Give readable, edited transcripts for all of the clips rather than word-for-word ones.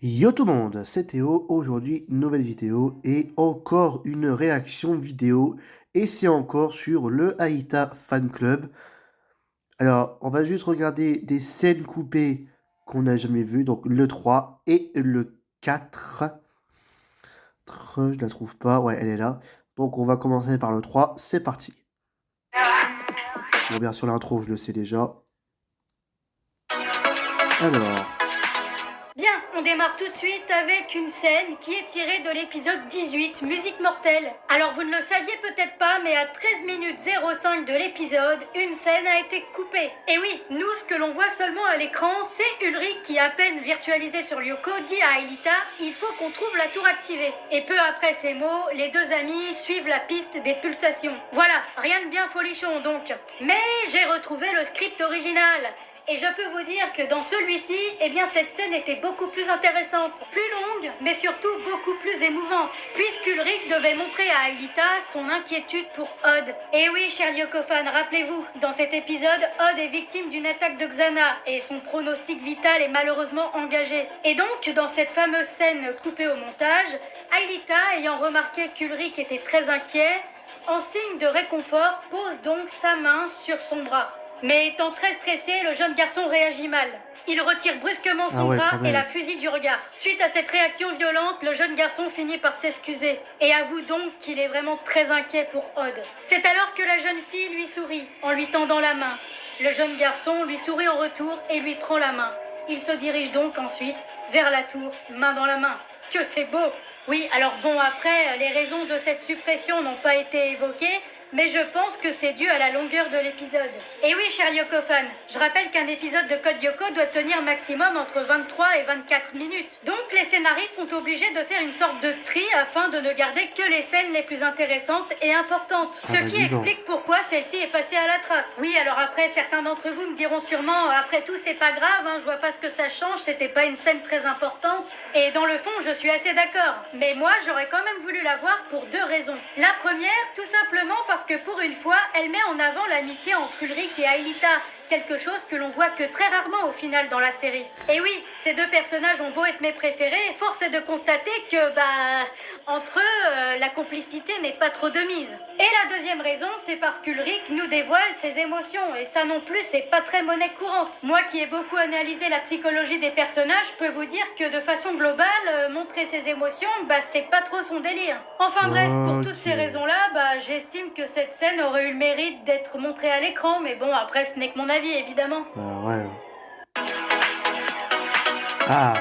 Yo tout le monde, c'est Théo, aujourd'hui nouvelle vidéo et encore une réaction vidéo et c'est encore sur le Aïta Fan Club. Alors on va juste regarder des scènes coupées qu'on n'a jamais vues, donc le 3 et le 4. Je la trouve pas, ouais elle est là. Donc on va commencer par le 3, c'est parti. Bon bien sûr l'intro je le sais déjà. Alors, Bien, on démarre tout de suite avec une scène qui est tirée de l'épisode 18, Musique mortelle. Alors vous ne le saviez peut-être pas, mais à 13 minutes 05 de l'épisode, une scène a été coupée. Et oui, nous ce que l'on voit seulement à l'écran, c'est Ulrich qui, à peine virtualisé sur Lyoko, dit à Aelita « Il faut qu'on trouve la tour activée ». Et peu après ces mots, les deux amis suivent la piste des pulsations. Voilà, rien de bien folichon donc. Mais j'ai retrouvé le script original. Et je peux vous dire que dans celui-ci, eh bien cette scène était beaucoup plus intéressante, plus longue, mais surtout beaucoup plus émouvante, puisqu'Ulrich devait montrer à Aelita son inquiétude pour Odd. Et oui, cher Lyokofan, rappelez-vous, dans cet épisode, Odd est victime d'une attaque de Xana, et son pronostic vital est malheureusement engagé. Et donc, dans cette fameuse scène coupée au montage, Aelita, ayant remarqué qu'Ulrich était très inquiet, en signe de réconfort, pose donc sa main sur son bras. Mais étant très stressé, le jeune garçon réagit mal. Il retire brusquement son ouais, bras quand et même. la fusille du regard. Suite à cette réaction violente, le jeune garçon finit par s'excuser et avoue donc qu'il est vraiment très inquiet pour Odd. C'est alors que la jeune fille lui sourit en lui tendant la main. Le jeune garçon lui sourit en retour et lui prend la main. Il se dirige donc ensuite vers la tour, main dans la main. Que c'est beau! Oui, alors bon, après, les raisons de cette suppression n'ont pas été évoquées, mais je pense que c'est dû à la longueur de l'épisode. Et oui, cher Lyokofan, je rappelle qu'un épisode de Code Lyoko doit tenir maximum entre 23 et 24 minutes. Donc les scénaristes sont obligés de faire une sorte de tri afin de ne garder que les scènes les plus intéressantes et importantes. Ce qui dis donc. explique pourquoi celle-ci est passée à la trappe. Oui, alors après, certains d'entre vous me diront sûrement, après tout, c'est pas grave, hein, je vois pas ce que ça change, c'était pas une scène très importante. Et dans le fond, je suis assez d'accord. Mais moi, j'aurais quand même voulu la voir pour deux raisons. La première, tout simplement parce que pour une fois, elle met en avant l'amitié entre Ulrich et Aelita, quelque chose que l'on voit que très rarement au final dans la série. Et oui, ces deux personnages ont beau être mes préférés, force est de constater que, entre eux, la complicité n'est pas trop de mise. Et la deuxième raison, c'est parce qu'Ulrich nous dévoile ses émotions, et ça non plus, c'est pas très monnaie courante. Moi qui ai beaucoup analysé la psychologie des personnages, je peux vous dire que de façon globale, montrer ses émotions, c'est pas trop son délire. Enfin bref, pour toutes ces raisons-là, j'estime que cette scène aurait eu le mérite d'être montrée à l'écran, mais bon, après, ce n'est que mon avis, évidemment. Ouais. Ah.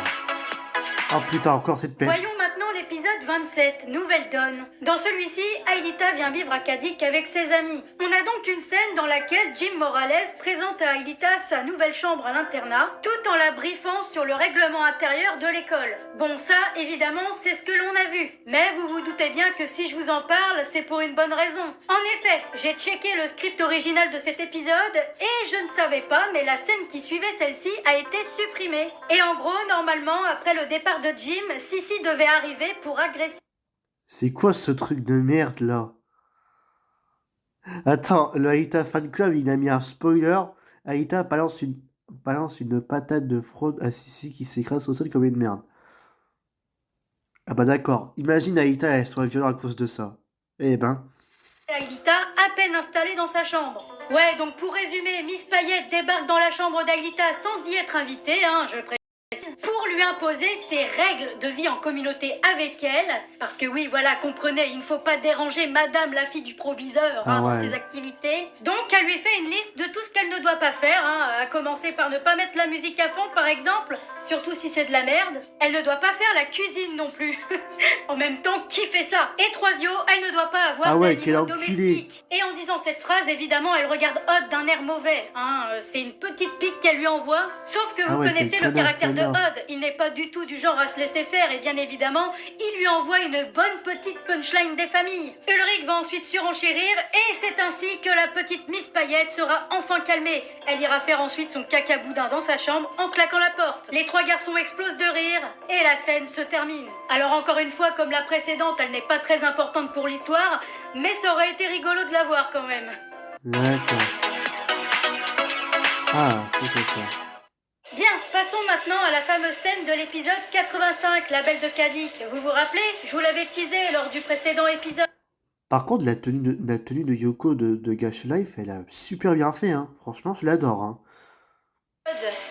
Oh putain, encore cette peste. Voyons maintenant l'épisode 27, Nouvelle Donne. Dans celui-ci, Aelita vient vivre à Kadik avec ses amis. On a donc une scène dans laquelle Jim Morales présente à Aelita sa nouvelle chambre à l'internat, tout en la briefant sur le règlement intérieur de l'école. Bon, ça, évidemment, c'est ce que l'on a vu. Mais vous vous doutez bien que si je vous en parle, c'est pour une bonne raison. En effet, j'ai checké le script original de cet épisode et je ne savais pas, mais la scène qui suivait celle-ci a été supprimée. Et en gros, normalement, après le départ de Jim, Sissi devait arriver pour agresser. C'est quoi ce truc de merde là? Attends, le Aïta Fan Club, il a mis un spoiler. Aïta balance une patate de fraude à Sissi qui s'écrase au sol comme une merde. Ah bah d'accord. Imagine Aïta, elle soit violente à cause de ça. Eh ben. Aelita à peine installée dans sa chambre. Ouais, donc pour résumer, Miss Payette débarque dans la chambre d'Aelita sans y être invitée, je précise, pour lui imposer ses règles de vie en communauté avec elle, parce que oui, voilà, comprenez, il ne faut pas déranger Madame la fille du proviseur dans ses activités. Donc elle lui fait une liste de tout ce qu'elle ne doit pas faire, à commencer par ne pas mettre la musique à fond par exemple, surtout si c'est de la merde. Elle ne doit pas faire la cuisine non plus. En même temps, qui fait ça? Et troisio, elle ne doit pas avoir d'animaux domestiques. Et en disant cette phrase, évidemment, elle regarde Odd d'un air mauvais. C'est une petite pique qu'elle lui envoie. Sauf que vous connaissez le caractère de Odd. Il n'est pas du tout du genre à se laisser faire et bien évidemment, il lui envoie une bonne petite punchline des familles. Ulrich va ensuite surenchérir et c'est ainsi que la petite Miss Payette sera enfin calmée. Elle ira faire ensuite son caca boudin dans sa chambre en claquant la porte. Les trois garçons explosent de rire et la scène se termine. Alors encore une fois, comme la précédente, elle n'est pas très importante pour l'histoire, mais ça aurait été rigolo de la voir quand même. D'accord. Ah, c'est ça. Bien, Passons maintenant à la fameuse scène de l'épisode 85, la Belle de Kadik. Vous vous rappelez? Je vous l'avais teasé lors du précédent épisode. Par contre, la tenue de Yoko de Gash Life, elle a super bien fait, hein. Franchement, je l'adore, hein.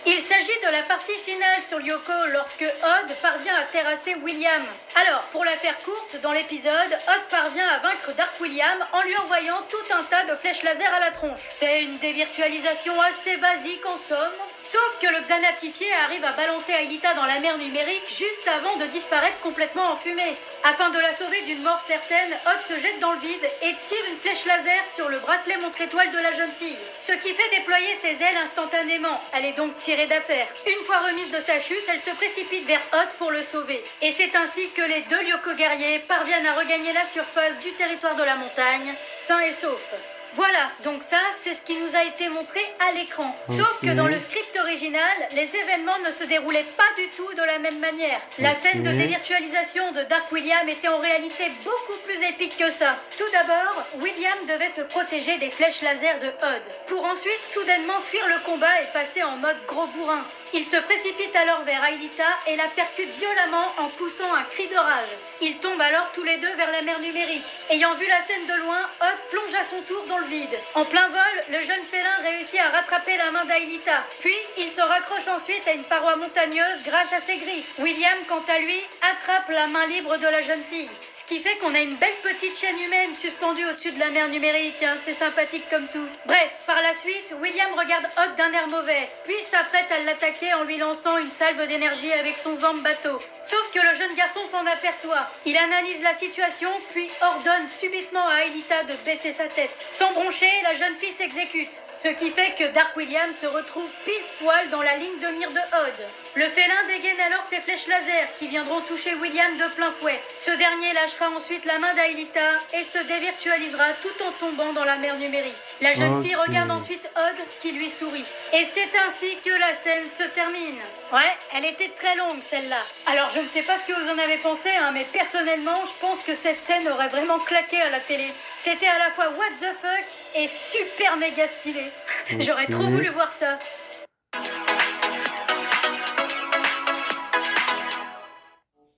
Il s'agit de la partie finale sur Yoko lorsque Odd parvient à terrasser William. Alors, pour la faire courte, dans l'épisode, Odd parvient à vaincre Dark William en lui envoyant tout un tas de flèches laser à la tronche. C'est une dévirtualisation assez basique en somme, sauf que le Xanatifié arrive à balancer Aelita dans la mer numérique juste avant de disparaître complètement en fumée. Afin de la sauver d'une mort certaine, Odd se jette dans le vide et tire une flèche laser sur le bracelet montre-étoile de la jeune fille, ce qui fait déployer ses ailes instantanément. Elle est donc tirée d'affaire. Une fois remise de sa chute, elle se précipite vers Odd pour le sauver. Et c'est ainsi que les deux Lyoko guerriers parviennent à regagner la surface du territoire de la montagne, sains et saufs. Voilà, donc ça, c'est ce qui nous a été montré à l'écran. Sauf que dans le script original, les événements ne se déroulaient pas du tout de la même manière. La scène de dévirtualisation de Dark William était en réalité beaucoup plus épique que ça. Tout d'abord, William devait se protéger des flèches laser de Odd, pour ensuite soudainement fuir le combat et passer en mode gros bourrin. Il se précipite alors vers Aelita et la percute violemment en poussant un cri de rage. Ils tombent alors tous les deux vers la mer numérique. Ayant vu la scène de loin, Odd plonge à son tour dans le vide. En plein vol, le jeune félin réussit à rattraper la main d'Aelita. Puis, il se raccroche ensuite à une paroi montagneuse grâce à ses griffes. William, quant à lui, attrape la main libre de la jeune fille. Ce qui fait qu'on a une belle petite chaîne humaine suspendue au-dessus de la mer numérique. Hein. C'est sympathique comme tout. Bref, par la suite, William regarde Odd d'un air mauvais, puis s'apprête à l'attaquer en lui lançant une salve d'énergie avec son zambato. Sauf que le jeune garçon s'en aperçoit. Il analyse la situation, puis ordonne subitement à Aelita de baisser sa tête. Sans broncher, la jeune fille s'exécute. Ce qui fait que Dark William se retrouve pile poil dans la ligne de mire de Odd. Le félin dégaine alors ses flèches laser qui viendront toucher William de plein fouet. Ce dernier lâchera ensuite la main d'Aelita et se dévirtualisera tout en tombant dans la mer numérique. La jeune fille regarde ensuite Odd qui lui sourit. Et c'est ainsi que la scène se termine. Ouais, elle était très longue celle-là. Alors je ne sais pas ce que vous en avez pensé, hein, mais personnellement je pense que cette scène aurait vraiment claqué à la télé. C'était à la fois what the fuck et super méga stylé. J'aurais trop voulu voir ça.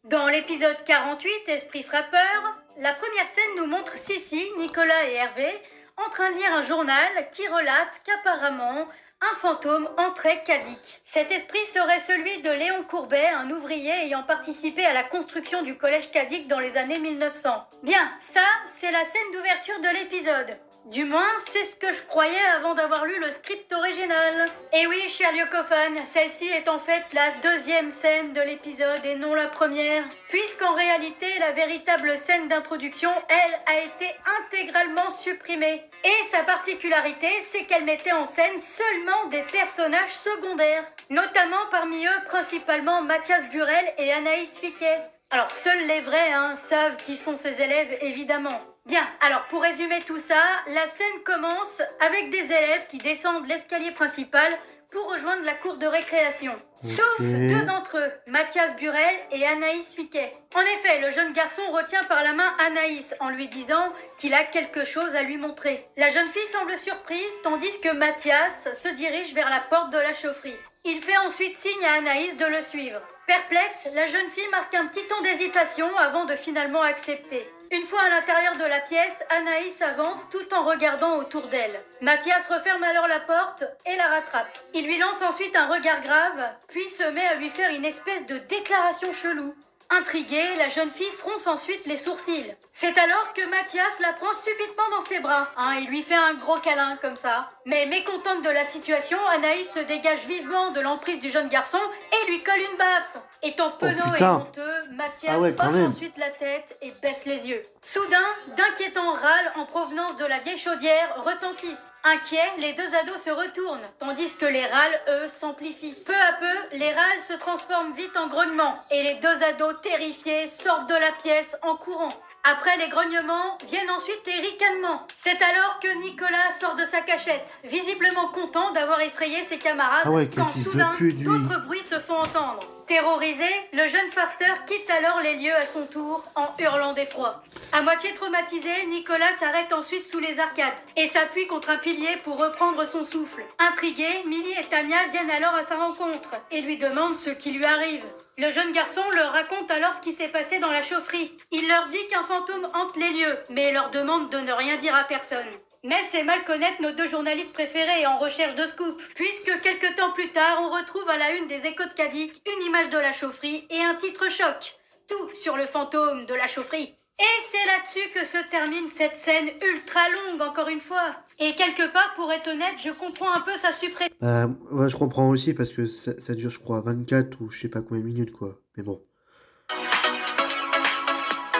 Dans l'épisode 48, Esprit frappeur, la première scène nous montre Sissi, Nicolas et Hervé en train de lire un journal qui relate qu'apparemment un fantôme entrait Kadik. Cet esprit serait celui de Léon Courbet, un ouvrier ayant participé à la construction du collège Kadik dans les années 1900. Bien, ça, c'est la scène d'ouverture de l'épisode. Du moins, c'est ce que je croyais avant d'avoir lu le script original. Et oui, cher Lyokofan, celle-ci est en fait la deuxième scène de l'épisode et non la première. Puisqu'en réalité, la véritable scène d'introduction, elle, a été intégralement supprimée. Et sa particularité, c'est qu'elle mettait en scène seulement des personnages secondaires. Notamment parmi eux, principalement Mathias Burel et Anaïs Fiquet. Alors, seuls les vrais savent qui sont ses élèves, évidemment. Bien, alors pour résumer tout ça, la scène commence avec des élèves qui descendent l'escalier principal pour rejoindre la cour de récréation. Sauf deux d'entre eux, Mathias Burel et Anaïs Fiquet. En effet, le jeune garçon retient par la main Anaïs en lui disant qu'il a quelque chose à lui montrer. La jeune fille semble surprise tandis que Mathias se dirige vers la porte de la chaufferie. Il fait ensuite signe à Anaïs de le suivre. Perplexe, la jeune fille marque un petit temps d'hésitation avant de finalement accepter. Une fois à l'intérieur de la pièce, Anaïs avance tout en regardant autour d'elle. Mathias referme alors la porte et la rattrape. Il lui lance ensuite un regard grave, puis se met à lui faire une espèce de déclaration chelou. Intriguée, la jeune fille fronce ensuite les sourcils. C'est alors que Mathias la prend subitement dans ses bras. Il lui fait un gros câlin comme ça. Mais mécontente de la situation, Anaïs se dégage vivement de l'emprise du jeune garçon et lui colle une baffe. Étant penaud et honteux, Mathias hoche ensuite la tête et baisse les yeux. Soudain, d'inquiétants râles en provenance de la vieille chaudière retentissent. Inquiets, les deux ados se retournent, tandis que les râles, eux, s'amplifient. Peu à peu, les râles se transforment vite en grognements, et les deux ados terrifiés sortent de la pièce en courant. Après les grognements, viennent ensuite les ricanements. C'est alors que Nicolas sort de sa cachette, visiblement content d'avoir effrayé ses camarades, quand soudain, d'autres bruits se font entendre. Terrorisé, le jeune farceur quitte alors les lieux à son tour en hurlant d'effroi. À moitié traumatisé, Nicolas s'arrête ensuite sous les arcades et s'appuie contre un pilier pour reprendre son souffle. Intrigués, Millie et Tamia viennent alors à sa rencontre et lui demandent ce qui lui arrive. Le jeune garçon leur raconte alors ce qui s'est passé dans la chaufferie. Il leur dit qu'un fantôme hante les lieux, mais leur demande de ne rien dire à personne. Mais c'est mal connaître nos deux journalistes préférés en recherche de scoop, puisque quelques temps plus tard, on retrouve à la une des Échos de Cadic une image de la chaufferie et un titre choc. Tout sur le fantôme de la chaufferie. Et c'est là-dessus que se termine cette scène ultra longue, encore une fois. Et quelque part, pour être honnête, je comprends un peu sa suppression. Ouais, je comprends aussi parce que ça dure, je crois, 24 ou je sais pas combien de minutes, quoi. Mais bon.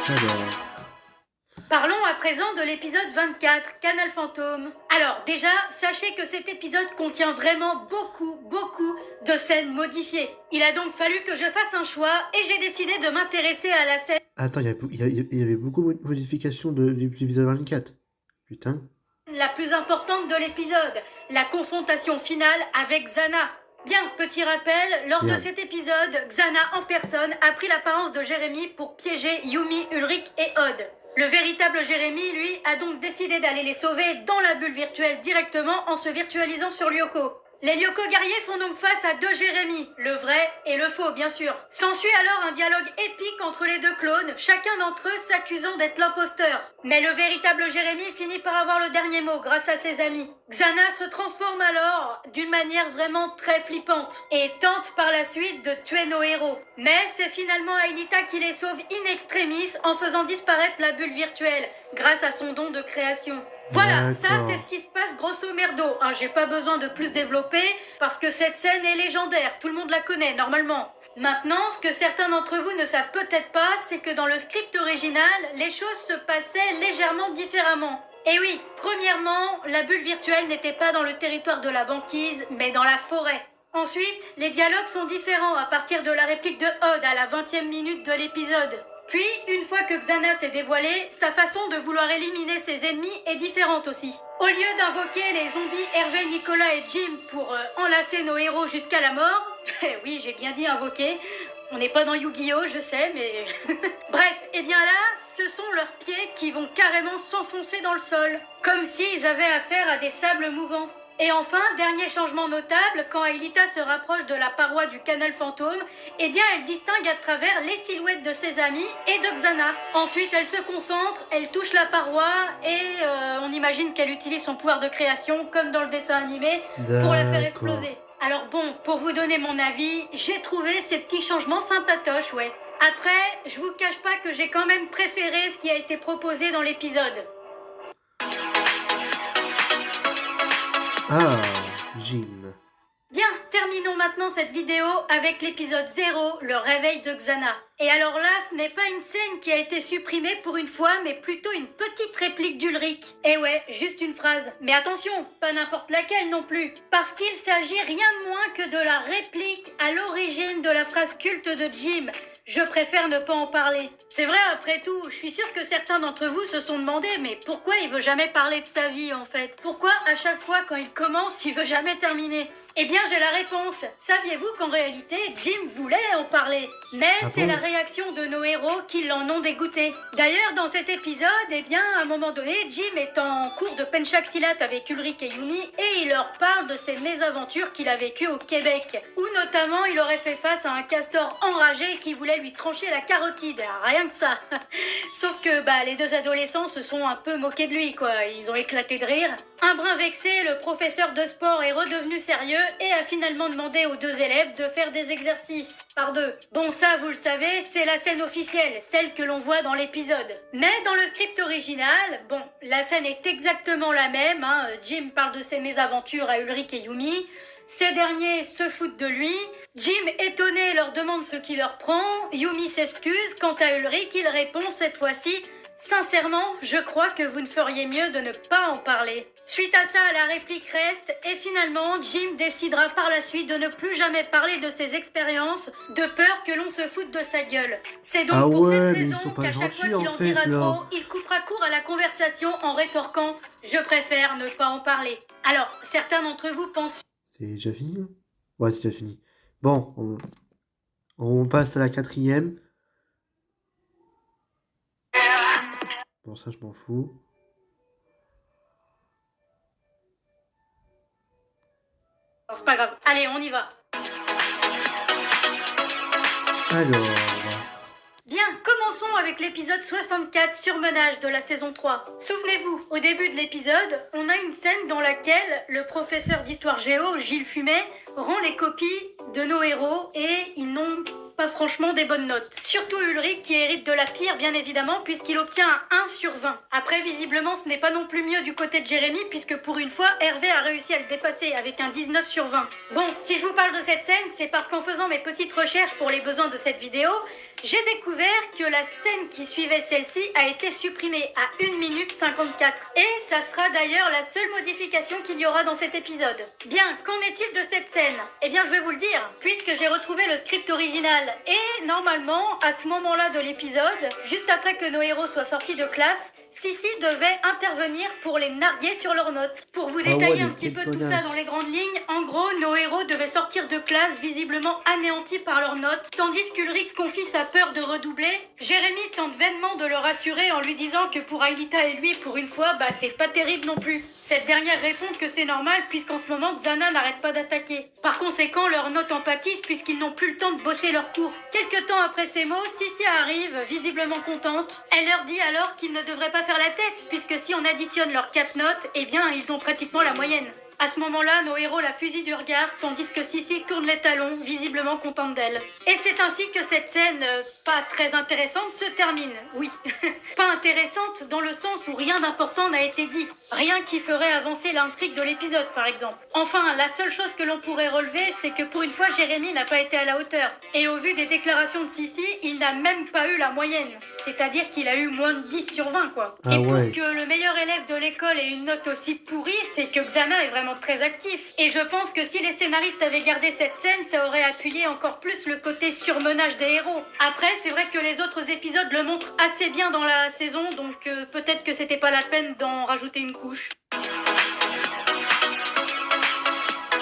Alors, Parlons à présent de l'épisode 24, Canal Fantôme. Alors déjà, sachez que cet épisode contient vraiment beaucoup de scènes modifiées. Il a donc fallu que je fasse un choix et j'ai décidé de m'intéresser à la scène attends, il y avait beaucoup de modifications de l'épisode 24. Putain. la plus importante de l'épisode, la confrontation finale avec Xana. Bien, petit rappel, lors de cet épisode, Xana en personne a pris l'apparence de Jérémy pour piéger Yumi, Ulrich et Odd. Le véritable Jérémy, lui, a donc décidé d'aller les sauver dans la bulle virtuelle directement en se virtualisant sur Lyoko. Les Lyoko guerriers font donc face à deux Jérémy, le vrai et le faux bien sûr. S'ensuit alors un dialogue épique entre les deux clones, chacun d'entre eux s'accusant d'être l'imposteur. Mais le véritable Jérémy finit par avoir le dernier mot grâce à ses amis. Xana se transforme alors d'une manière vraiment très flippante et tente par la suite de tuer nos héros. Mais c'est finalement Aelita qui les sauve in extremis en faisant disparaître la bulle virtuelle grâce à son don de création. Voilà, ça c'est ce qui se passe grosso merdo. J'ai pas besoin de plus développer parce que cette scène est légendaire, tout le monde la connaît normalement. Maintenant, ce que certains d'entre vous ne savent peut-être pas, c'est que dans le script original, les choses se passaient légèrement différemment. Et oui, premièrement, la bulle virtuelle n'était pas dans le territoire de la banquise, mais dans la forêt. Ensuite, les dialogues sont différents à partir de la réplique de Odd à la 20e minute de l'épisode. Puis, une fois que Xana s'est dévoilée, sa façon de vouloir éliminer ses ennemis est différente aussi. Au lieu d'invoquer les zombies Hervé, Nicolas et Jim pour enlacer nos héros jusqu'à la mort, oui, j'ai bien dit invoquer, on n'est pas dans Yu-Gi-Oh, je sais, mais... Bref, et bien là, ce sont leurs pieds qui vont carrément s'enfoncer dans le sol, comme s'ils avaient affaire à des sables mouvants. Et enfin, dernier changement notable, quand Aelita se rapproche de la paroi du canal fantôme, eh bien elle distingue à travers les silhouettes de ses amis et de Xana. Ensuite, elle se concentre, elle touche la paroi et on imagine qu'elle utilise son pouvoir de création, comme dans le dessin animé, pour la faire exploser. Alors bon, pour vous donner mon avis, j'ai trouvé ces petits changements sympatoches, ouais. Après, je vous cache pas que j'ai quand même préféré ce qui a été proposé dans l'épisode. Ah, Jim. Bien, terminons maintenant cette vidéo avec l'épisode 0, le réveil de Xana. Et alors là, ce n'est pas une scène qui a été supprimée pour une fois, mais plutôt une petite réplique d'Ulrich. Et ouais, juste une phrase. Mais attention, pas n'importe laquelle non plus. Parce qu'il s'agit rien de moins que de la réplique à l'origine de la phrase culte de Jim. Je préfère ne pas en parler. C'est vrai, après tout, je suis sûre que certains d'entre vous se sont demandé, mais pourquoi il veut jamais parler de sa vie en fait? Pourquoi à chaque fois quand il commence, il veut jamais terminer? Eh bien, j'ai la réponse. Saviez-vous qu'en réalité, Jim voulait en parler? Mais c'est la réaction de nos héros qui l'en ont dégoûté. D'ailleurs, dans cet épisode, eh bien, à un moment donné, Jim est en cours de Penchaxilat avec Ulrich et Yumi et il leur parle de ses mésaventures qu'il a vécues au Québec, où notamment il aurait fait face à un castor enragé qui voulait lui trancher la carotide, rien que ça. Sauf que les deux adolescents se sont un peu moqués de lui, quoi. Ils ont éclaté de rire. Un brin vexé, le professeur de sport est redevenu sérieux et a finalement demandé aux deux élèves de faire des exercices par deux. Bon, ça, vous le savez, c'est la scène officielle, celle que l'on voit dans l'épisode. Mais dans le script original, bon, la scène est exactement la même, Jim parle de ses mésaventures à Ulrich et Yumi. Ces derniers se foutent de lui. Jim, étonné, leur demande ce qui leur prend. Yumi s'excuse. Quant à Ulrich, il répond cette fois-ci: sincèrement, je crois que vous ne feriez mieux de ne pas en parler. Suite à ça, la réplique reste et finalement, Jim décidera par la suite de ne plus jamais parler de ses expériences de peur que l'on se foute de sa gueule. C'est donc pour cette raison qu'à chaque fois qu'il en dira trop, il coupera court à la conversation en rétorquant: je préfère ne pas en parler. Alors, certains d'entre vous pensent... C'est déjà fini là? Ouais, c'est déjà fini. Bon, On passe à la 4e. Bon, ça, je m'en fous. Non, c'est pas grave. Allez, on y va. Alors, Bien, commençons avec l'épisode 64, Surmenage de la saison 3. Souvenez-vous, au début de l'épisode, on a une scène dans laquelle le professeur d'histoire géo, Gilles Fumet, rend les copies de nos héros et ils n'ont pas franchement des bonnes notes. Surtout Ulrich qui hérite de la pire bien évidemment puisqu'il obtient un 1 sur 20. Après visiblement ce n'est pas non plus mieux du côté de Jérémy puisque pour une fois Hervé a réussi à le dépasser avec un 19 sur 20. Bon, si je vous parle de cette scène, c'est parce qu'en faisant mes petites recherches pour les besoins de cette vidéo, j'ai découvert que la scène qui suivait celle-ci a été supprimée à 1 minute 54. Et ça sera d'ailleurs la seule modification qu'il y aura dans cet épisode. Bien, qu'en est-il de cette scène? Eh bien je vais vous le dire, puisque j'ai retrouvé le script original. Et normalement, à ce moment-là de l'épisode, juste après que nos héros soient sortis de classe, Sissi devait intervenir pour les narguer sur leurs notes. Pour vous détailler un petit peu tout ça dans les grandes lignes, en gros, nos héros devaient sortir de classe visiblement anéantis par leurs notes, tandis qu'Ulrich confie sa peur de redoubler. Jérémy tente vainement de le rassurer en lui disant que pour Aelita et lui, pour une fois, c'est pas terrible non plus. Cette dernière répond que c'est normal puisqu'en ce moment, Xana n'arrête pas d'attaquer. Par conséquent, leurs notes en pâtissent puisqu'ils n'ont plus le temps de bosser leur cours. Quelque temps après ces mots, Sissi arrive, visiblement contente. Elle leur dit alors qu'ils ne devraient pas faire la tête, puisque si on additionne leurs 4 notes, eh bien, ils ont pratiquement la moyenne. À ce moment-là, nos héros la fusillent du regard, tandis que Sissi tourne les talons, visiblement contente d'elle. Et c'est ainsi que cette scène, pas très intéressante, se termine. Oui, pas intéressante dans le sens où rien d'important n'a été dit. Rien qui ferait avancer l'intrigue de l'épisode, par exemple. Enfin, la seule chose que l'on pourrait relever, c'est que pour une fois, Jérémy n'a pas été à la hauteur. Et au vu des déclarations de Sissi, il n'a même pas eu la moyenne. C'est-à-dire qu'il a eu moins de 10 sur 20, quoi. Ah et pour ouais. que le meilleur élève de l'école ait une note aussi pourrie, c'est que Xana est vraiment très actif. Et je pense que si les scénaristes avaient gardé cette scène, ça aurait appuyé encore plus le côté surmenage des héros. Après, c'est vrai que les autres épisodes le montrent assez bien dans la saison, donc peut-être que c'était pas la peine d'en rajouter une couche.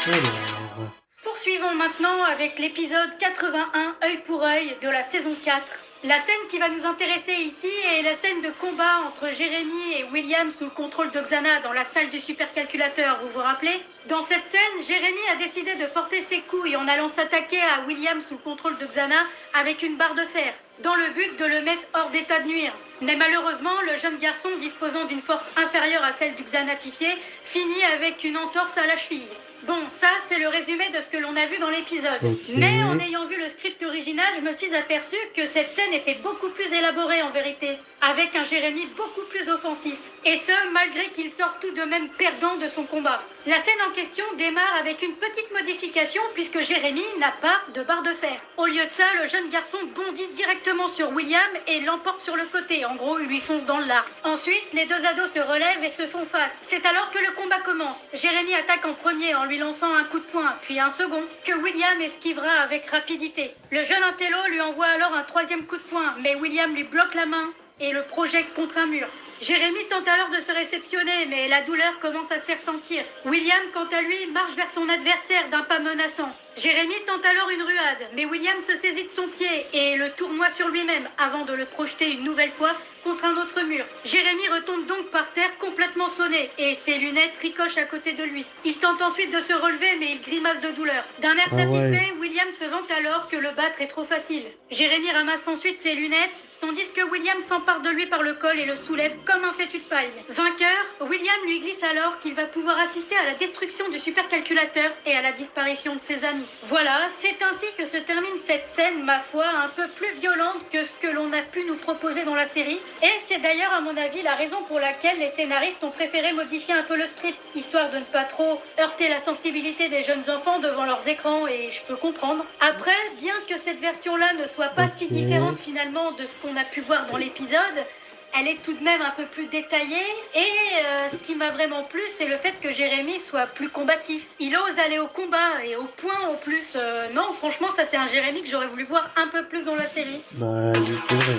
Alors, Poursuivons maintenant avec l'épisode 81, œil pour œil, de la saison 4. La scène qui va nous intéresser ici est la scène de combat entre Jérémy et William sous le contrôle de Xana dans la salle du supercalculateur, vous vous rappelez? Dans cette scène, Jérémy a décidé de porter ses couilles en allant s'attaquer à William sous le contrôle de Xana avec une barre de fer, dans le but de le mettre hors d'état de nuire. Mais malheureusement, le jeune garçon, disposant d'une force inférieure à celle du Xanatifié, finit avec une entorse à la cheville. Bon, ça, c'est le résumé de ce que l'on a vu dans l'épisode. Ok. Mais en ayant vu le script original, je me suis aperçue que cette scène était beaucoup plus élaborée en vérité, avec un Jérémy beaucoup plus offensif. Et ce, malgré qu'il sorte tout de même perdant de son combat. La scène en question démarre avec une petite modification puisque Jérémy n'a pas de barre de fer. Au lieu de ça, le jeune garçon bondit directement sur William et l'emporte sur le côté. En gros, il lui fonce dans le lard. Ensuite, les deux ados se relèvent et se font face. C'est alors que le combat commence. Jérémy attaque en premier en lui lançant un coup de poing, puis un second, que William esquivera avec rapidité. Le jeune intello lui envoie alors un troisième coup de poing, mais William lui bloque la main et le projette contre un mur. Jérémy tente alors de se réceptionner, mais la douleur commence à se faire sentir. William, quant à lui, marche vers son adversaire d'un pas menaçant. Jérémy tente alors une ruade, mais William se saisit de son pied et le tournoie sur lui-même avant de le projeter une nouvelle fois contre un autre mur. Jérémy retombe donc par terre complètement sonné et ses lunettes ricochent à côté de lui. Il tente ensuite de se relever mais il grimace de douleur. D'un air satisfait, William se vante alors que le battre est trop facile. Jérémy ramasse ensuite ses lunettes, tandis que William s'empare de lui par le col et le soulève comme un fétu de paille. Vainqueur, William lui glisse alors qu'il va pouvoir assister à la destruction du supercalculateur et à la disparition de ses amis. Voilà, c'est ainsi que se termine cette scène, ma foi, un peu plus violente que ce que l'on a pu nous proposer dans la série. Et c'est d'ailleurs, à mon avis, la raison pour laquelle les scénaristes ont préféré modifier un peu le script, histoire de ne pas trop heurter la sensibilité des jeunes enfants devant leurs écrans, et je peux comprendre. Après, bien que cette version-là ne soit pas si différente finalement de ce qu'on a pu voir dans l'épisode, elle est tout de même un peu plus détaillée et ce qui m'a vraiment plu, c'est le fait que Jérémy soit plus combatif. Il ose aller au combat et au point en plus. Non, franchement, ça c'est un Jérémy que j'aurais voulu voir un peu plus dans la série. bah, oui, c'est vrai.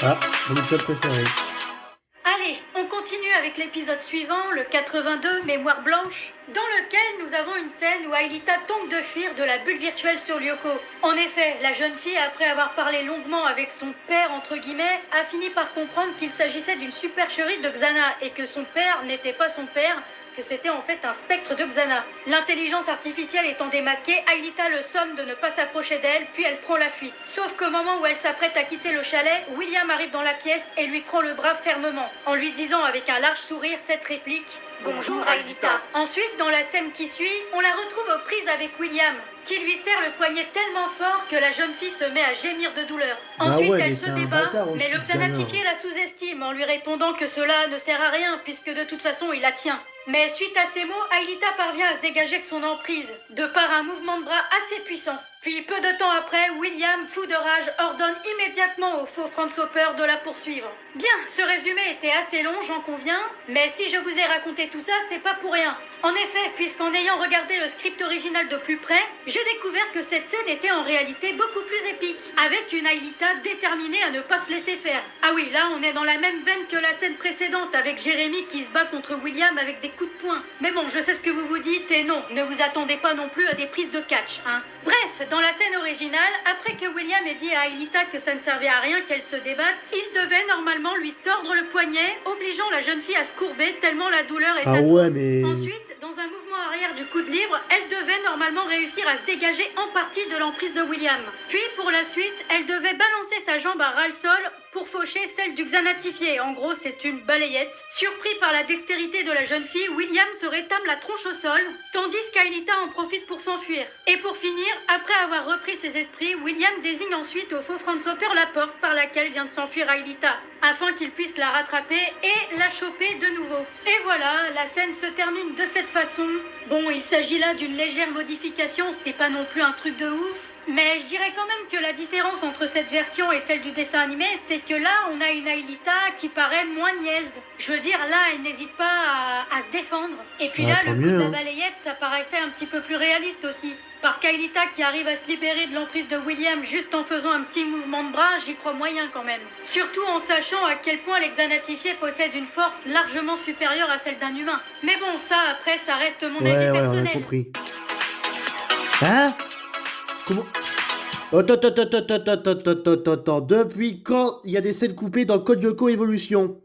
Ah, mon épisode préféré. Allez, on continue avec avec l'épisode suivant, le 82, Mémoire blanche, dans lequel nous avons une scène où Aelita tente de fuir de la bulle virtuelle sur Lyoko. En effet, la jeune fille, après avoir parlé longuement avec son père, entre guillemets, a fini par comprendre qu'il s'agissait d'une supercherie de Xana et que son père n'était pas son père, que c'était en fait un spectre de Xana. L'intelligence artificielle étant démasquée, Aelita le somme de ne pas s'approcher d'elle, puis elle prend la fuite. Sauf qu'au moment où elle s'apprête à quitter le chalet, William arrive dans la pièce et lui prend le bras fermement, en lui disant avec un large sourire cette réplique « Bonjour Aelita ». Ensuite, dans la scène qui suit, on la retrouve aux prises avec William, qui lui serre le poignet tellement fort que la jeune fille se met à gémir de douleur. Ensuite, elle se débat, mais le xanatifié la sous-estime en lui répondant que cela ne sert à rien puisque de toute façon il la tient. Mais suite à ces mots, Aelita parvient à se dégager de son emprise, de par un mouvement de bras assez puissant. Puis peu de temps après, William, fou de rage, ordonne immédiatement au faux Franz Hopper de la poursuivre. Bien, ce résumé était assez long, j'en conviens, mais si je vous ai raconté tout ça, c'est pas pour rien. En effet, puisqu'en ayant regardé le script original de plus près, j'ai découvert que cette scène était en réalité beaucoup plus épique, avec une Aelita déterminée à ne pas se laisser faire. Ah oui, là on est dans la même veine que la scène précédente, avec Jérémy qui se bat contre William avec des coups de poing. Mais bon, je sais ce que vous vous dites, et non, ne vous attendez pas non plus à des prises de catch, hein. Bref, dans la scène originale, après que William ait dit à Aelita que ça ne servait à rien qu'elle se débatte, il devait normalement lui tordre le poignet, obligeant la jeune fille à se courber tellement la douleur est atroce. ouais, mais... Ensuite, dans un mouvement arrière du coup de libre, elle devait normalement réussir à se dégager en partie de l'emprise de William. Puis pour la suite, elle devait balancer sa jambe à ras le sol pour faucher celle du xanatifié. En gros, c'est une balayette. Surpris par la dextérité de la jeune fille, William se rétame la tronche au sol, tandis qu'Aelita en profite pour s'enfuir. Et pour finir, après avoir repris ses esprits, William désigne ensuite au faux Franz Hopper la porte par laquelle vient de s'enfuir Aelita, afin qu'il puisse la rattraper et la choper de nouveau. Et voilà, la scène se termine de cette façon. Bon, il s'agit là d'une légère modification, c'était pas non plus un truc de ouf. Mais je dirais quand même que la différence entre cette version et celle du dessin animé, c'est que là, on a une Aelita qui paraît moins niaise. Je veux dire, là, elle n'hésite pas à se défendre. Et puis là, le coup de la balayette, ça paraissait un petit peu plus réaliste aussi. Parce qu'Aelita qui arrive à se libérer de l'emprise de William juste en faisant un petit mouvement de bras, j'y crois moyen quand même. Surtout en sachant à quel point les xanatifiés possèdent une force largement supérieure à celle d'un humain. Mais bon, ça, après, ça reste mon avis personnel. On a compris. Hein? Comment? Attends. Depuis quand il y a des scènes coupées dans Code Lyoko Evolution?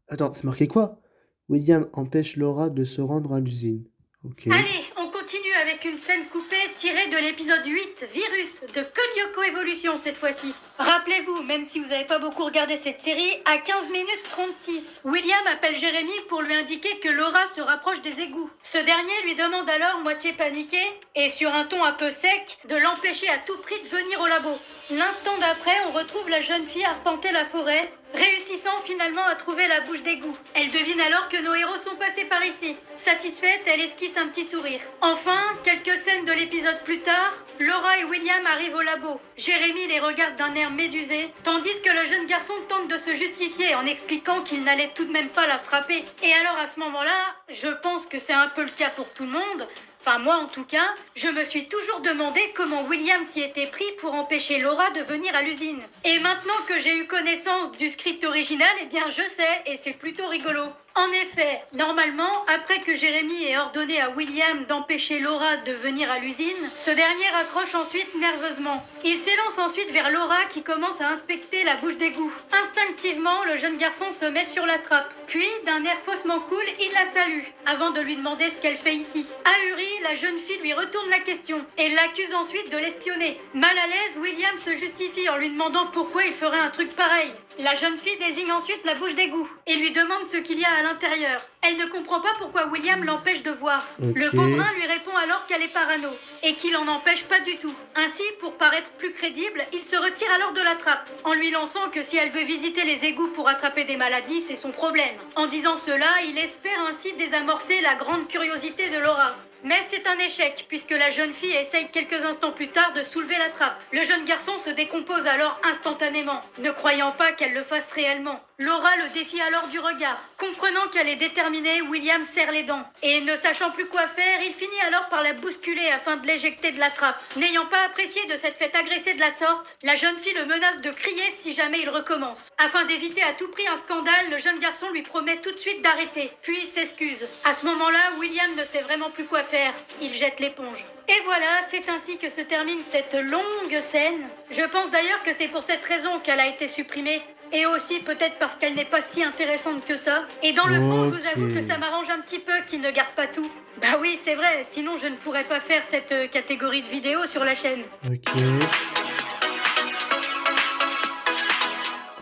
Attends, c'est marqué quoi? William empêche Laura de se rendre à l'usine. Ok. Allez, on continue avec une scène coupée tirée de l'épisode 8, Virus, de Code Lyoko Evolution cette fois-ci. Rappelez-vous, même si vous n'avez pas beaucoup regardé cette série, à 15 minutes 36, William appelle Jérémy pour lui indiquer que Laura se rapproche des égouts. Ce dernier lui demande alors, moitié paniqué, et sur un ton un peu sec, de l'empêcher à tout prix de venir au labo. L'instant d'après, on retrouve la jeune fille arpenter la forêt, réussissant finalement à trouver la bouche d'égout. Elle devine alors que nos héros sont passés par ici. Satisfaite, elle esquisse un petit sourire. Enfin, quelques scènes de l'épisode plus tard, Laura et William arrivent au labo. Jérémy les regarde d'un air médusé, tandis que le jeune garçon tente de se justifier en expliquant qu'il n'allait tout de même pas la frapper. Et alors à ce moment-là, je pense que c'est un peu le cas pour tout le monde. Enfin moi en tout cas, je me suis toujours demandé comment William s'y était pris pour empêcher Laura de venir à l'usine. Et maintenant que j'ai eu connaissance du script original, eh bien je sais, et c'est plutôt rigolo. En effet, normalement, après que Jérémy ait ordonné à William d'empêcher Laura de venir à l'usine, ce dernier raccroche ensuite nerveusement. Il s'élance ensuite vers Laura qui commence à inspecter la bouche d'égout. Instinctivement, le jeune garçon se met sur la trappe. Puis, d'un air faussement cool, il la salue, avant de lui demander ce qu'elle fait ici. Ahurie, la jeune fille lui retourne la question et l'accuse ensuite de l'espionner. Mal à l'aise, William se justifie en lui demandant pourquoi il ferait un truc pareil. La jeune fille désigne ensuite la bouche d'égout et lui demande ce qu'il y a à l'intérieur. Elle ne comprend pas pourquoi William l'empêche de voir. Okay. Le beau-brun lui répond alors qu'elle est parano et qu'il en empêche pas du tout. Ainsi, pour paraître plus crédible, il se retire alors de la trappe, en lui lançant que si elle veut visiter les égouts pour attraper des maladies, c'est son problème. En disant cela, il espère ainsi désamorcer la grande curiosité de Laura. Mais c'est un échec, puisque la jeune fille essaye quelques instants plus tard de soulever la trappe. Le jeune garçon se décompose alors instantanément, ne croyant pas qu'elle le fasse réellement. Laura le défie alors du regard. Comprenant qu'elle est déterminée, William serre les dents. Et ne sachant plus quoi faire, il finit alors par la bousculer afin de l'éjecter de la trappe. N'ayant pas apprécié de s'être fait agresser de la sorte, la jeune fille le menace de crier si jamais il recommence. Afin d'éviter à tout prix un scandale, le jeune garçon lui promet tout de suite d'arrêter, puis s'excuse. À ce moment-là, William ne sait vraiment plus quoi faire. Il jette l'éponge. Et voilà, c'est ainsi que se termine cette longue scène. Je pense d'ailleurs que c'est pour cette raison qu'elle a été supprimée. Et aussi peut-être parce qu'elle n'est pas si intéressante que ça. Et dans le fond, je vous avoue que ça m'arrange un petit peu qu'il ne garde pas tout. Bah oui, c'est vrai, sinon je ne pourrais pas faire cette catégorie de vidéos sur la chaîne. Ok.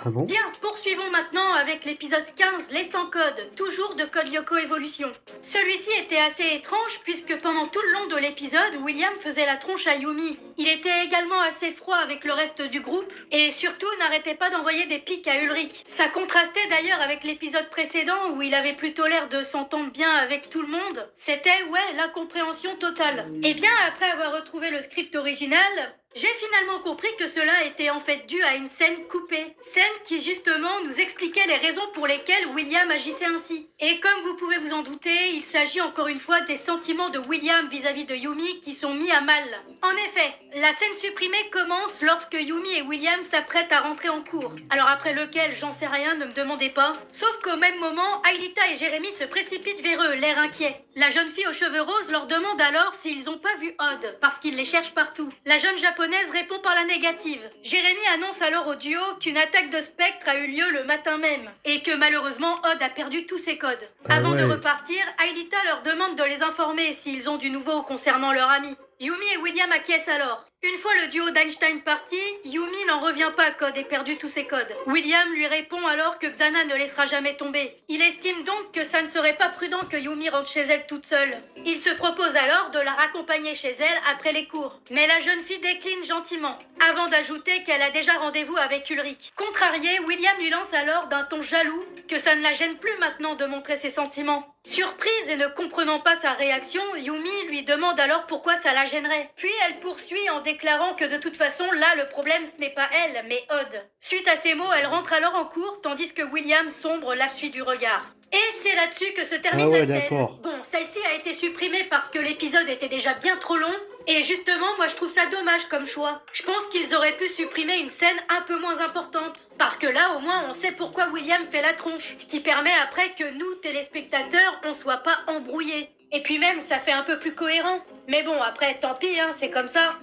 Ah bon? Bien, poursuivons maintenant avec l'épisode 15, les 100 codes, toujours de Code Lyoko Evolution. Celui-ci était assez étrange puisque pendant tout le long de l'épisode, William faisait la tronche à Yumi. Il était également assez froid avec le reste du groupe et surtout n'arrêtait pas d'envoyer des pics à Ulrich. Ça contrastait d'ailleurs avec l'épisode précédent où il avait plutôt l'air de s'entendre bien avec tout le monde. C'était, ouais, l'incompréhension totale. Et bien, après avoir retrouvé le script original, j'ai finalement compris que cela était en fait dû à une scène coupée. Scène qui justement nous expliquait les raisons pour lesquelles William agissait ainsi. Et comme vous pouvez vous en douter, il s'agit encore une fois des sentiments de William vis-à-vis de Yumi qui sont mis à mal. En effet, la scène supprimée commence lorsque Yumi et William s'apprêtent à rentrer en cours. Alors après lequel, j'en sais rien, ne me demandez pas. Sauf qu'au même moment, Aelita et Jérémy se précipitent vers eux, l'air inquiet. La jeune fille aux cheveux roses leur demande alors s'ils n'ont pas vu Odd, parce qu'ils les cherchent partout. La jeune japonaise répond par la négative. Jérémy annonce alors au duo qu'une attaque de spectre a eu lieu le matin même, et que malheureusement Odd a perdu tous ses codes. Avant de repartir, Aelita leur demande de les informer s'ils ont du nouveau concernant leur ami. Yumi et William acquiescent alors. Une fois le duo d'Einstein parti, Yumi n'en revient pas qu'Odd ait perdu tous ses codes. William lui répond alors que Xana ne laissera jamais tomber. Il estime donc que ça ne serait pas prudent que Yumi rentre chez elle toute seule. Il se propose alors de la raccompagner chez elle après les cours. Mais la jeune fille décline gentiment, avant d'ajouter qu'elle a déjà rendez-vous avec Ulrich. Contrarié, William lui lance alors d'un ton jaloux que ça ne la gêne plus maintenant de montrer ses sentiments. Surprise et ne comprenant pas sa réaction, Yumi lui demande alors pourquoi ça la gênerait. Puis elle poursuit en déclarant que de toute façon, là, le problème, ce n'est pas elle, mais Odd. Suite à ces mots, elle rentre alors en cours, tandis que William sombre la suite du regard. Et c'est là-dessus que se termine la scène. Bon, celle-ci a été supprimée parce que l'épisode était déjà bien trop long. Et justement, moi je trouve ça dommage comme choix. Je pense qu'ils auraient pu supprimer une scène un peu moins importante. Parce que là, au moins, on sait pourquoi William fait la tronche. Ce qui permet après que nous, téléspectateurs, on soit pas embrouillés. Et puis même, ça fait un peu plus cohérent. Mais bon, après, tant pis, hein, c'est comme ça.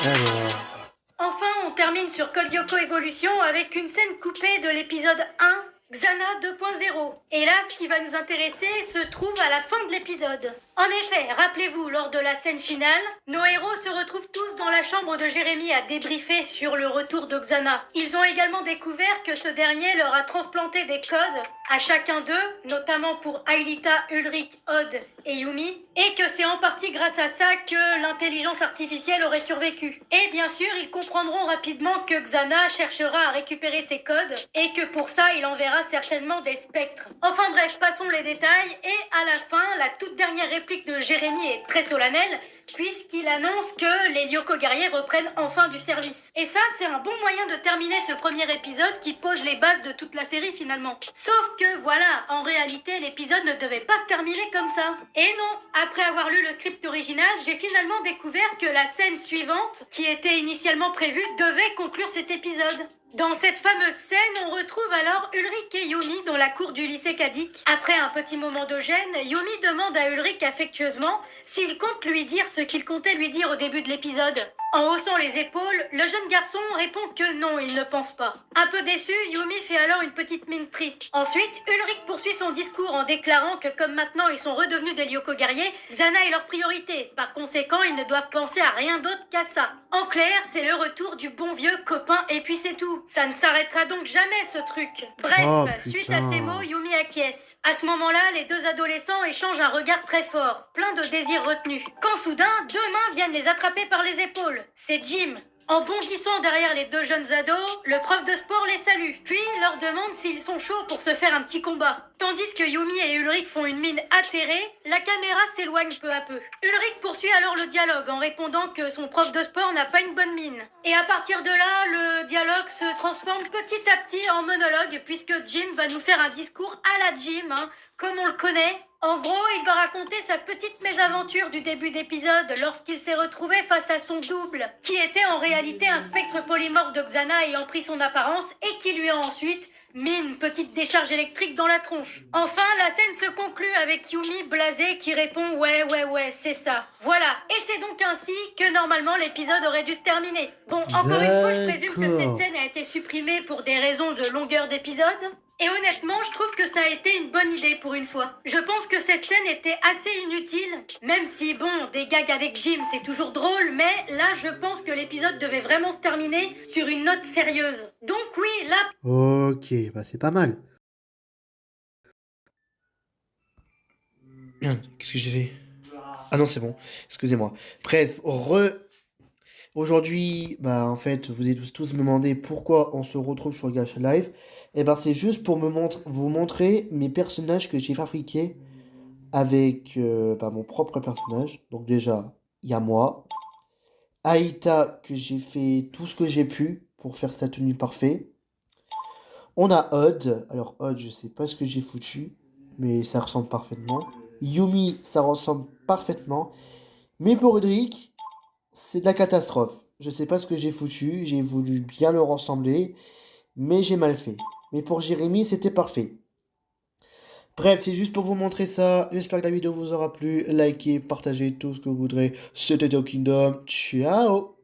Alors... Enfin, on termine sur Code Lyoko Evolution avec une scène coupée de l'épisode 1, Xana 2.0. Et là, ce qui va nous intéresser se trouve à la fin de l'épisode. En effet, rappelez-vous, lors de la scène finale, nos héros se retrouvent tous dans la chambre de Jérémy à débriefer sur le retour de Xana. Ils ont également découvert que ce dernier leur a transplanté des codes à chacun d'eux, notamment pour Aelita, Ulrich, Odd et Yumi, et que c'est en partie grâce à ça que l'intelligence artificielle aurait survécu. Et bien sûr, ils comprendront rapidement que Xana cherchera à récupérer ses codes, et que pour ça, il enverra certainement des spectres. Enfin bref, passons les détails, et à la fin, la toute dernière réplique de Jérémy est très solennelle, puisqu'il annonce que les Lyoko guerriers reprennent enfin du service. Et ça, c'est un bon moyen de terminer ce premier épisode qui pose les bases de toute la série finalement. Sauf que voilà, en réalité, l'épisode ne devait pas se terminer comme ça. Et non, après avoir lu le script original, j'ai finalement découvert que la scène suivante, qui était initialement prévue, devait conclure cet épisode. Dans cette fameuse scène, on retrouve alors Ulrich et Yumi dans la cour du lycée Kadik. Après un petit moment de gêne, Yumi demande à Ulrich affectueusement s'il compte lui dire ce qu'il comptait lui dire au début de l'épisode. En haussant les épaules, le jeune garçon répond que non, il ne pense pas. Un peu déçu, Yumi fait alors une petite mine triste. Ensuite, Ulrich poursuit son discours en déclarant que comme maintenant ils sont redevenus des Lyoko guerriers, Xana est leur priorité. Par conséquent, ils ne doivent penser à rien d'autre qu'à ça. En clair, c'est le retour du bon vieux copain et puis c'est tout. Ça ne s'arrêtera donc jamais ce truc. Bref, suite à ces mots, Yumi acquiesce. À ce moment-là, les deux adolescents échangent un regard très fort, plein de désirs retenus. Quand soudain, deux mains viennent les attraper par les épaules. C'est Jim. En bondissant derrière les deux jeunes ados, le prof de sport les salue, puis leur demande s'ils sont chauds pour se faire un petit combat. Tandis que Yumi et Ulrich font une mine atterrée, la caméra s'éloigne peu à peu. Ulrich poursuit alors le dialogue en répondant que son prof de sport n'a pas une bonne mine. Et à partir de là, le dialogue se transforme petit à petit en monologue puisque Jim va nous faire un discours à la Jim, comme on le connaît. En gros, il va raconter sa petite mésaventure du début d'épisode lorsqu'il s'est retrouvé face à son double, qui était en réalité un spectre polymorphe de Xana ayant pris son apparence et qui lui a ensuite mis une petite décharge électrique dans la tronche. Enfin, la scène se conclut avec Yumi blasé qui répond ouais, c'est ça. Voilà, et c'est donc ainsi que normalement l'épisode aurait dû se terminer. Bon, encore une fois, je présume que cette scène a été supprimée pour des raisons de longueur d'épisode. Et honnêtement, je trouve que ça a été une bonne idée pour une fois. Je pense que cette scène était assez inutile, même si, bon, des gags avec Jim, c'est toujours drôle, mais là, je pense que l'épisode devait vraiment se terminer sur une note sérieuse. Donc oui, là... Ok, bah c'est pas mal. Qu'est-ce que j'ai fait? Ah non, c'est bon, excusez-moi. Bref, aujourd'hui, bah en fait, vous êtes tous me demandé pourquoi on se retrouve sur Gacha Live. Et ben c'est juste pour vous montrer mes personnages que j'ai fabriqués avec bah, mon propre personnage. Donc déjà, il y a moi. Aïta, que j'ai fait tout ce que j'ai pu pour faire sa tenue parfaite. On a Odd. Alors Odd, je sais pas ce que j'ai foutu, mais ça ressemble parfaitement. Yumi, ça ressemble parfaitement. Mais pour Ulrich, c'est de la catastrophe. Je sais pas ce que j'ai foutu, j'ai voulu bien le ressembler, mais j'ai mal fait. Mais pour Jérémy, c'était parfait. Bref, c'est juste pour vous montrer ça. J'espère que la vidéo vous aura plu. Likez, partagez tout ce que vous voudrez. C'était Talk Kingdom. Ciao!